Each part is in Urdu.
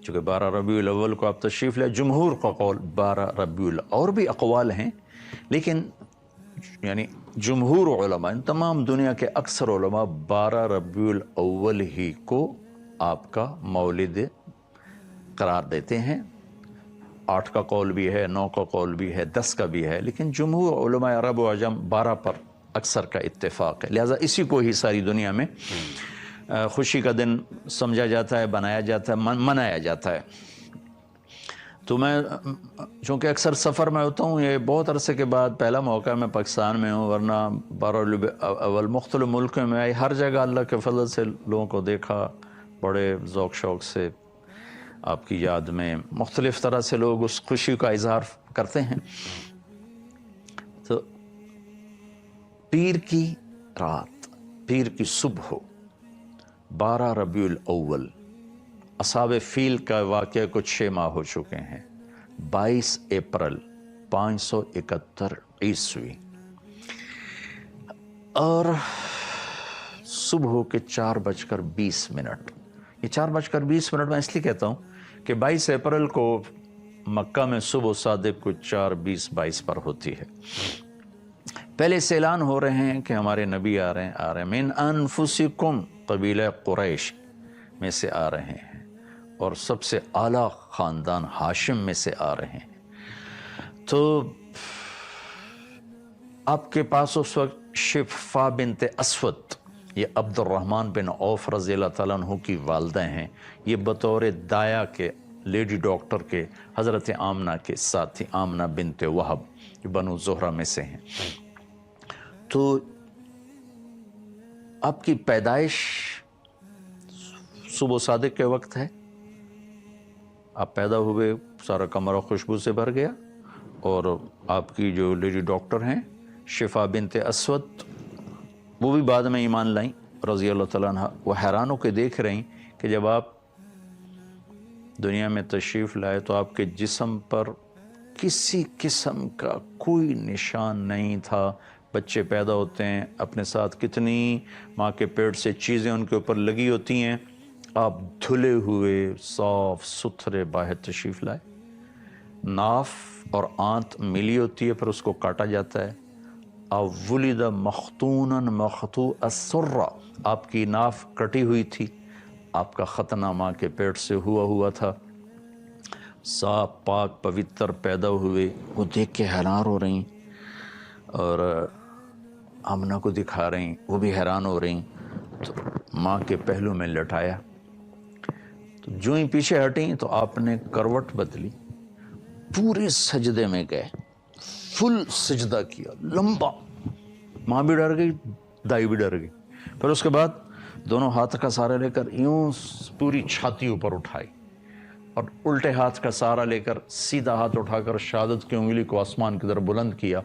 چونکہ 12 ربیع الاول کو آپ تشریف لائے، جمہور کا قول 12 ربیع الاول، اور بھی اقوال ہیں، لیکن یعنی جمہور علماء، ان تمام دنیا کے اکثر علماء 12 ربیع الاول ہی کو آپ کا مولد قرار دیتے ہیں۔ 8 کا قول بھی ہے، 9 کا قول بھی ہے، 10 کا بھی ہے، لیکن جمہور علماء عرب و عجم 12 پر اکثر کا اتفاق ہے، لہٰذا اسی کو ہی ساری دنیا میں خوشی کا دن سمجھا جاتا ہے، بنایا جاتا ہے، منایا جاتا ہے۔ تو میں چونکہ اکثر سفر میں ہوتا ہوں، یہ بہت عرصے کے بعد پہلا موقع میں پاکستان میں ہوں، ورنہ 12 ربیع الاول مختلف ملکوں میں آئی، ہر جگہ اللہ کے فضل سے لوگوں کو دیکھا، بڑے ذوق شوق سے آپ کی یاد میں مختلف طرح سے لوگ اس خوشی کا اظہار کرتے ہیں۔ تو پیر کی رات، پیر کی صبح ہو، 12 ربیع الاول، اصحاب فیل کا واقعہ کچھ 6 ماہ ہو چکے ہیں، 22 اپریل 571 عیسوی، اور صبح کے 4:20۔ یہ 4:20 میں اس لیے کہتا ہوں کہ 22 اپریل کو مکہ میں صبح صادق کو 4:20-22 پر ہوتی ہے۔ پہلے سے اعلان ہو رہے ہیں کہ ہمارے نبی آ رہے ہیں، من انفسکم، قبیلہ قریش میں سے آ رہے ہیں، اور سب سے اعلیٰ خاندان ہاشم میں سے آ رہے ہیں۔ تو آپ کے پاس اس وقت شفا بنت اسود، یہ عبد الرحمن بن عوف رضی اللہ تعالیٰ عنہ کی والدہ ہیں، یہ بطور دایا کے، لیڈی ڈاکٹر کے حضرت آمنہ کے ساتھی، آمنہ بنت وہب، جو بنو زہرہ میں سے ہیں۔ تو آپ کی پیدائش صبح صادق کے وقت ہے، آپ پیدا ہوئے، سارا کمرہ خوشبو سے بھر گیا، اور آپ کی جو لیڈی ڈاکٹر ہیں شفا بنت اسود، وہ بھی بعد میں ایمان لائیں رضی اللہ تعالیٰ عنہ، وہ حیران ہو کے دیکھ رہی کہ جب آپ دنیا میں تشریف لائے تو آپ کے جسم پر کسی قسم کا کوئی نشان نہیں تھا۔ بچے پیدا ہوتے ہیں، اپنے ساتھ کتنی ماں کے پیٹ سے چیزیں ان کے اوپر لگی ہوتی ہیں، آپ دھلے ہوئے صاف ستھرے باہر تشریف لائے۔ ناف اور آنت ملی ہوتی ہے، پھر اس کو کاٹا جاتا ہے۔ ولد مختونا مقطوع السرہ، آپ کی ناف کٹی ہوئی تھی، آپ کا ختنہ ماں کے پیٹ سے ہوا تھا، صاف پاک پوتر پیدا ہوئے۔ وہ دیکھ کے حیران ہو رہی، اور آمنہ کو دکھا رہی، وہ بھی حیران ہو رہی۔ تو ماں کے پہلو میں لٹایا، تو جو ہی پیچھے ہٹیں تو آپ نے کروٹ بدلی، پورے سجدے میں گئے، فل سجدہ کیا لمبا۔ ماں بھی ڈر گئی، دائی بھی ڈر گئی۔ پھر اس کے بعد دونوں ہاتھ کا سہارا لے کر یوں پوری چھاتی اوپر اٹھائی، اور الٹے ہاتھ کا سہارا لے کر سیدھا ہاتھ اٹھا کر شہادت کی انگلی کو آسمان کی طرف بلند کیا،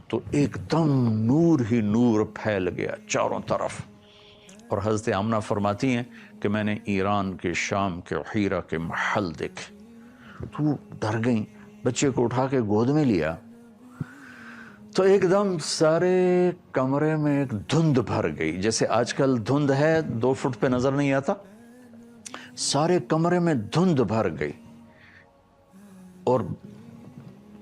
تو ایک دم نور ہی نور پھیل گیا چاروں طرف۔ اور حضرت آمنہ فرماتی ہیں کہ میں نے ایران کے، شام کے، حیرہ کے محل دیکھے، تو ڈر گئیں، بچے کو اٹھا کے گود میں لیا، تو ایک دم سارے کمرے میں ایک دھند بھر گئی، جیسے آج کل دھند ہے 2 فٹ پہ نظر نہیں آتا، سارے کمرے میں دھند بھر گئی، اور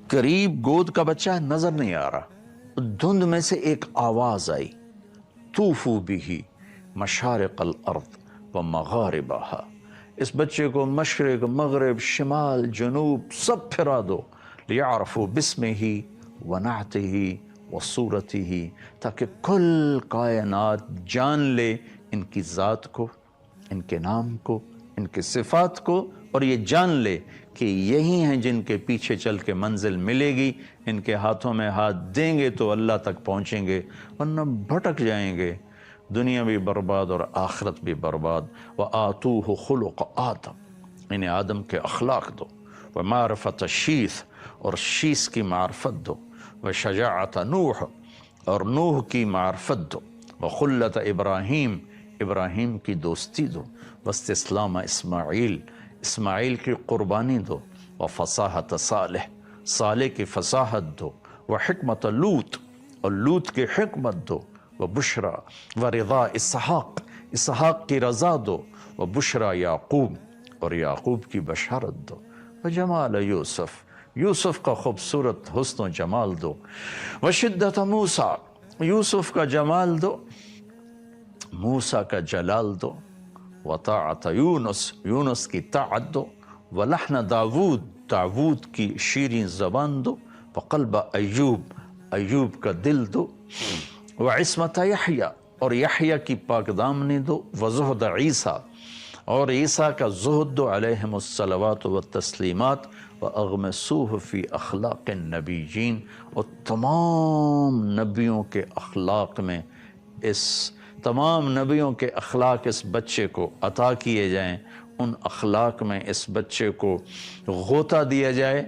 قریب گود کا بچہ ہے، نظر نہیں آ رہا۔ دھند میں سے ایک آواز آئی، طوفوا بہ مشارق الارض و مغاربہا، اس بچے کو مشرق، مغرب، شمال، جنوب سب پھرا دو، لیعرفوا باسمہ ونعتہ وصورتہ، تاکہ کل کائنات جان لے ان کی ذات کو، ان کے نام کو، ان کے صفات کو، اور یہ جان لے کہ یہی ہیں جن کے پیچھے چل کے منزل ملے گی، ان کے ہاتھوں میں ہاتھ دیں گے تو اللہ تک پہنچیں گے، ورنہ بھٹک جائیں گے، دنیا بھی برباد اور آخرت بھی برباد۔ وَآتُوهُ خُلُقَ آدم، انہیں آدم کے اخلاق دو، وَمَعْرِفَةَ شیث، اور شیث کی معرفت دو، وَشَجَاعَةَ نوح، اور نوح کی معرفت دو، وَخُلَّةَ ابراہیم، ابراہیم کی دوستی دو، وَاسْتِسْلَامَ اسماعیل، اسماعیل کی قربانی دو، وَفَصَاحَةَ صالح، صالح کی فصاحت دو، وَحِکْمَةَ لوط، اور لوط کی حکمت دو، وَبُشْرَى وَرِضَا اسحاق، اسحاق کی رضا دو، وَبُشْرَى یعقوب، اور یعقوب کی بشارت دو، وجمال یوسف، یوسف کا خوبصورت حسن و جمال دو، وشدت موسیٰ، یوسف کا جمال دو، موسیٰ کا جلال دو، وطاعت یونس، یونس کی طاعت دو، ولحن داود، داود کی شیریں زبان دو، وقلب ایوب، ایوب کا دل دو، وعصمت یحییٰ، اور یحییٰ کی پاک دامنی دو، وزہد عیسیٰ، اور عیسیٰ کا زہد دو، علیہم الصلوات والتسلیمات، واغمسوہ فی اخلاق النبیین، اور تمام نبیوں کے اخلاق میں تمام نبیوں کے اخلاق اس بچے کو عطا کیے جائیں، ان اخلاق میں اس بچے کو غوطہ دیا جائے۔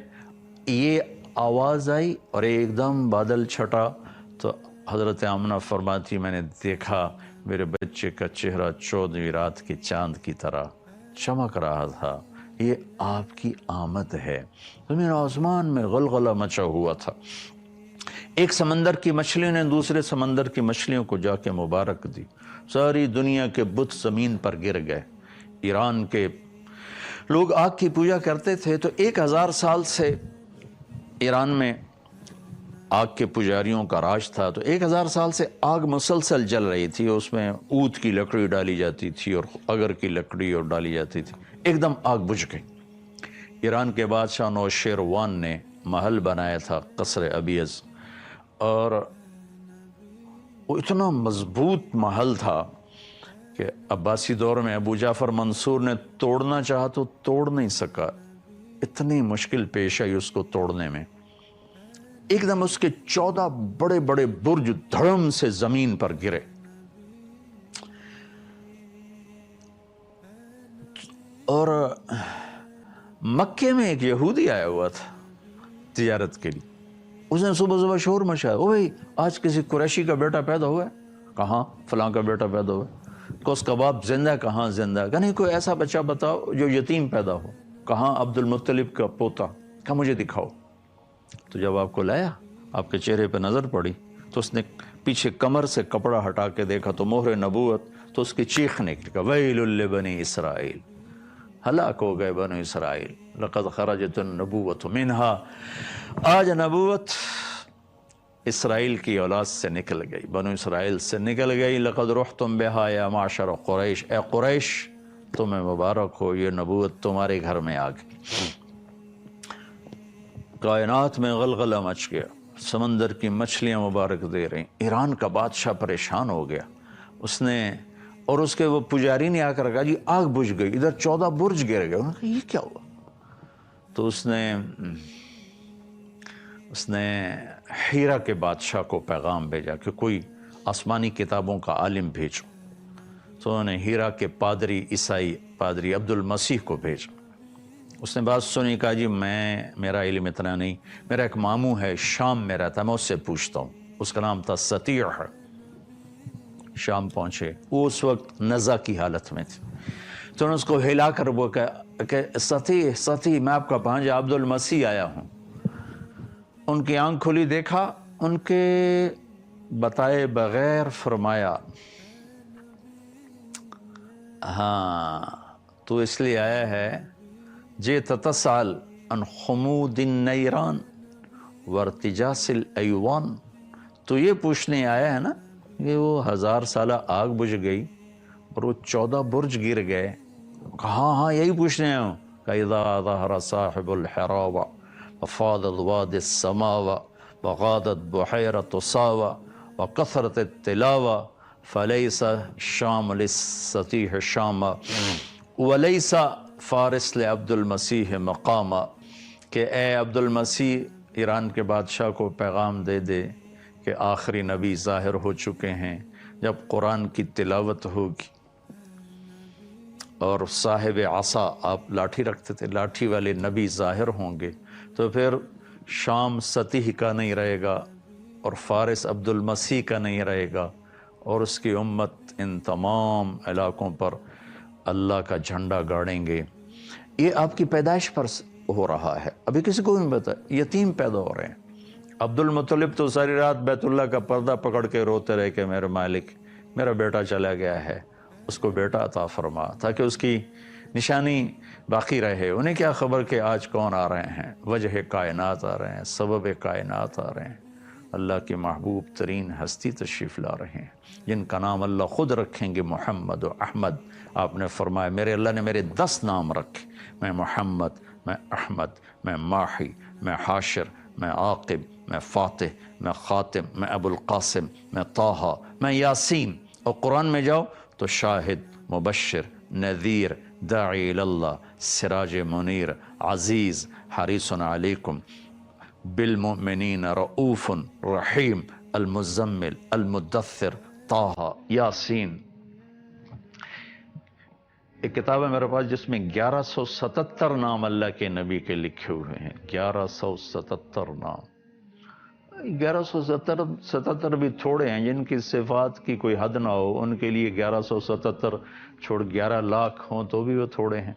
یہ آواز آئی اور ایک دم بادل چھٹا، تو حضرت آمنہ فرماتی میں نے دیکھا میرے بچے کا چہرہ 14ویں رات کے چاند کی طرح چمک رہا تھا، یہ آپ کی آمد ہے۔ زمین و آسمان میں غلغلہ مچا ہوا تھا، ایک سمندر کی مچھلیوں نے دوسرے سمندر کی مچھلیوں کو جا کے مبارک دی، ساری دنیا کے بت زمین پر گر گئے۔ ایران کے لوگ آگ کی پوجا کرتے تھے، تو 1000 سال سے ایران میں آگ کے پجاریوں کا راج تھا، تو 1000 سال سے آگ مسلسل جل رہی تھی، اس میں اود کی لکڑی ڈالی جاتی تھی اور اگر کی لکڑی اور ڈالی جاتی تھی، ایک دم آگ بجھ گئی۔ ایران کے بادشاہ نوشیروان نے محل بنایا تھا قصر ابیض، اور وہ اتنا مضبوط محل تھا کہ عباسی دور میں ابو جعفر منصور نے توڑنا چاہا تو توڑ نہیں سکا، اتنی مشکل پیش آئی اس کو توڑنے میں۔ ایک دم اس کے 14 بڑے بڑے برج دھڑم سے زمین پر گرے، اور مکے میں ایک یہودی آیا ہوا تھا تجارت کے لیے، اس نے صبح صبح شور مچایا، او بھائی آج کسی قریشی کا بیٹا پیدا ہوا ہے؟ کہاں فلاں کا بیٹا پیدا ہوا ہے؟ کوس کباب زندہ؟ کہاں زندہ؟ کہ نہیں کوئی ایسا بچہ بتاؤ جو یتیم پیدا ہو۔ کہاں عبد المطلب کا پوتا؟ کہ مجھے دکھاؤ۔ تو جب آپ کو لایا، آپ کے چہرے پہ نظر پڑی، تو اس نے پیچھے کمر سے کپڑا ہٹا کے دیکھا تو مہر نبوت، تو اس کی چیخ نکلی، ویل لبنی اسرائیل، ہلاک ہو گئے بنو اسرائیل، لقد خرجت النبوۃ منہا، آج نبوت اسرائیل کی اولاد سے نکل گئی، بنو اسرائیل سے نکل گئی۔ لقد رحتم بہا یا معشر قریش، اے قریش تمہیں مبارک ہو، یہ نبوت تمہارے گھر میں آ گئی۔ کائنات میں غلغلہ مچ گیا، سمندر کی مچھلیاں مبارک دے رہیں، ایران کا بادشاہ پریشان ہو گیا، اس نے اور اس کے وہ پجاری نے آ کر کہا جی آگ بجھ گئی، ادھر 14 برج گر گئے۔ انہوں نے کہا یہ کیا ہوا؟ تو اس نے ہیرا کے بادشاہ کو پیغام بھیجا کہ کوئی آسمانی کتابوں کا عالم بھیجو، تو انہوں نے ہیرا کے پادری عیسائی پادری عبد المسیح کو بھیجا۔ اس نے بات سنی، کہا جی میرا علم اتنا نہیں، میرا ایک ماموں ہے شام میں رہتا ہے، میں اس سے پوچھتا ہوں۔ اس کا نام تھا سطیع۔ شام پہنچے، وہ اس وقت نزع کی حالت میں تھے، تو انہوں نے اس کو ہلا کر وہ کہ سطیع میں آپ کا بھانجا عبد المسیح آیا ہوں۔ ان کی آنکھ کھلی، دیکھا، ان کے بتائے بغیر فرمایا ہاں تو اس لیے آیا ہے جئت تسأل عن خمود النیران وارتجاس الایوان، تو یہ پوچھنے آیا ہے نا کہ وہ 1000 سالہ آگ بجھ گئی اور وہ 14 برج گر گئے؟ کہاں ہاں یہی پوچھنے آیا ہوں۔ کہ اذا ظہر صاحب الحراوہ وفاضت واد السماوہ وغادت بحیرۃ صاوہ وکثرت التلاوہ فلیس شام للسطیح شامہ ولیس فارس لعبد المسیح مقامہ، کہ اے عبد المسیح ایران کے بادشاہ کو پیغام دے دے کہ آخری نبی ظاہر ہو چکے ہیں، جب قرآن کی تلاوت ہوگی اور صاحب عصا، آپ لاٹھی رکھتے تھے، لاٹھی والے نبی ظاہر ہوں گے، تو پھر شام سطیح کا نہیں رہے گا اور فارس عبد المسیح کا نہیں رہے گا، اور اس کی امت ان تمام علاقوں پر اللہ کا جھنڈا گاڑیں گے۔ یہ آپ کی پیدائش پر ہو رہا ہے، ابھی کسی کو نہیں پتا، یتیم پیدا ہو رہے ہیں۔ عبد المطلب تو ساری رات بیت اللہ کا پردہ پکڑ کے روتے رہے کہ میرے مالک میرا بیٹا چلا گیا ہے، اس کو بیٹا عطا فرما، تاکہ اس کی نشانی باقی رہے، انہیں کیا خبر کہ آج کون آ رہے ہیں، وجہ کائنات آ رہے ہیں، سبب کائنات آ رہے ہیں، اللہ کے محبوب ترین ہستی تشریف لا رہے ہیں، جن کا نام اللہ خود رکھیں گے محمد و احمد۔ آپ نے فرمایا میرے اللہ نے میرے 10 نام رکھے، میں محمد، میں احمد، میں ماحی، میں حاشر، میں عاقب، میں فاتح، میں خاتم، میں ابو القاسم، میں طٰہٰ، میں یاسین۔ اور قرآن میں جاؤ تو شاہد، مبشر، نذیر، داعی اللہ، سراج منیر، عزیز، حریص علیکم، بالمؤمنین رؤوف رحیم، المزمل، المدثر، طٰہٰ، یاسین۔ ایک کتاب ہے میرے پاس جس میں 1177 نام اللہ کے نبی کے لکھے ہوئے ہیں، 1177 نام۔ 1177 بھی تھوڑے ہیں، جن کی صفات کی کوئی حد نہ ہو ان کے لیے 1177 چھوڑ 11 لاکھ ہوں تو بھی وہ تھوڑے ہیں۔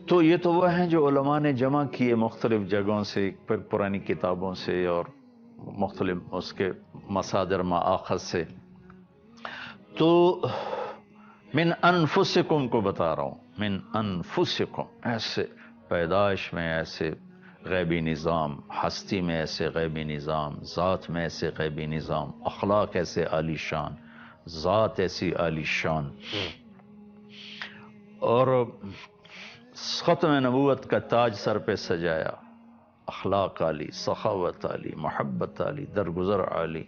تو یہ تو وہ ہیں جو علماء نے جمع کیے مختلف جگہوں سے، پرانی کتابوں سے اور مختلف اس کے مصادر مآخذ سے۔ تو من انفسکم کو بتا رہا ہوں، من انفسکم، ایسے پیدائش میں ایسے غیبی نظام، ہستی میں ایسے غیبی نظام، ذات میں ایسے غیبی نظام، اخلاق ایسے عالی شان، ذات ایسی عالی شان، اور ختم نبوت کا تاج سر پہ سجایا، اخلاق عالی، سخاوت عالی، محبت عالی، درگزر عالی،